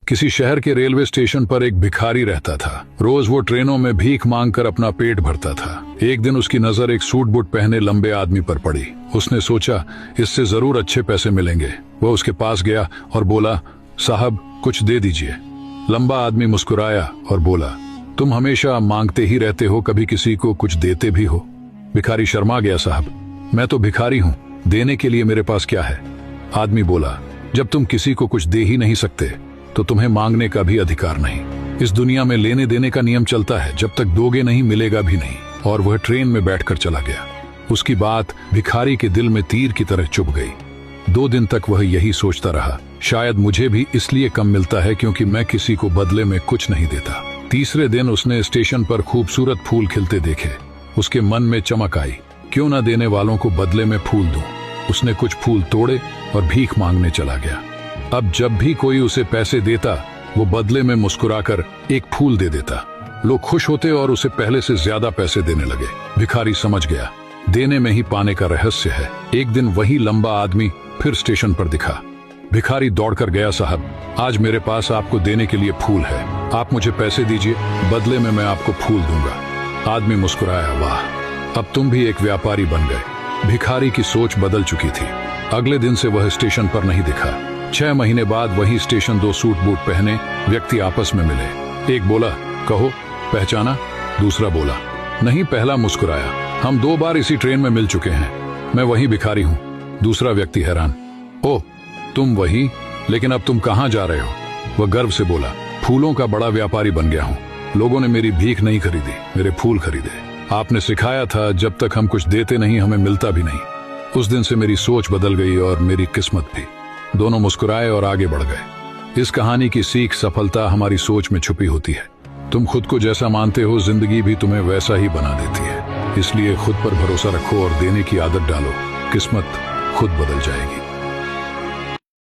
किसी शहर के रेलवे स्टेशन पर एक भिखारी रहता था। रोज वो ट्रेनों में भीख मांगकर अपना पेट भरता था। एक दिन उसकी नजर एक सूट बूट पहने लंबे आदमी पर पड़ी। उसने सोचा इससे जरूर अच्छे पैसे मिलेंगे। वह उसके पास गया और बोला, साहब कुछ दे दीजिए। लंबा आदमी मुस्कुराया और बोला, तुम हमेशा मांगते ही रहते हो, कभी किसी को कुछ देते भी हो? भिखारी शर्मा गया, साहब मैं तो भिखारी हूँ, देने के लिए मेरे पास क्या है? आदमी बोला, जब तुम किसी को कुछ दे ही नहीं सकते तो तुम्हें मांगने का भी अधिकार नहीं। इस दुनिया में लेने देने का नियम चलता है, जब तक दोगे नहीं मिलेगा भी नहीं। और वह ट्रेन में बैठकर चला गया। उसकी बात भिखारी के दिल में तीर की तरह चुभ गई। 2 दिन तक वह यही सोचता रहा, शायद मुझे भी इसलिए कम मिलता है क्योंकि मैं किसी को बदले में कुछ नहीं देता। तीसरे दिन उसने स्टेशन पर खूबसूरत फूल खिलते देखे। उसके मन में चमक आई, क्यों न देने वालों को बदले में फूल दूं। उसने कुछ फूल तोड़े और भीख मांगने चला गया। अब जब भी कोई उसे पैसे देता, वो बदले में मुस्कुराकर एक फूल दे देता। लोग खुश होते और उसे पहले से ज्यादा पैसे देने लगे। भिखारी समझ गया, देने में ही पाने का रहस्य है। एक दिन वही लंबा आदमी फिर स्टेशन पर दिखा। भिखारी दौड़कर गया, साहब आज मेरे पास आपको देने के लिए फूल है, आप मुझे पैसे दीजिए, बदले में मैं आपको फूल दूंगा। आदमी मुस्कुराया, वाह अब तुम भी एक व्यापारी बन गए। भिखारी की सोच बदल चुकी थी। अगले दिन से वह स्टेशन पर नहीं दिखा। 6 महीने बाद वही स्टेशन 2 सूट बूट पहने व्यक्ति आपस में मिले। एक बोला, कहो पहचाना? दूसरा बोला, नहीं। पहला मुस्कुराया, हम 2 बार इसी ट्रेन में मिल चुके हैं, मैं वही भिखारी हूँ। दूसरा व्यक्ति हैरान, ओह तुम वही, लेकिन अब तुम कहाँ जा रहे हो? वह गर्व से बोला, फूलों का बड़ा व्यापारी बन गया हूँ। लोगों ने मेरी भीख नहीं खरीदी, मेरे फूल खरीदे। आपने सिखाया था जब तक हम कुछ देते नहीं हमें मिलता भी नहीं। उस दिन से मेरी सोच बदल गई और मेरी किस्मत भी। दोनों मुस्कुराए और आगे बढ़ गए। इस कहानी की सीख सफलता हमारी सोच में छुपी होती है। तुम खुद को जैसा मानते हो, जिंदगी भी तुम्हें वैसा ही बना देती है। इसलिए खुद पर भरोसा रखो और देने की आदत डालो, किस्मत खुद बदल जाएगी।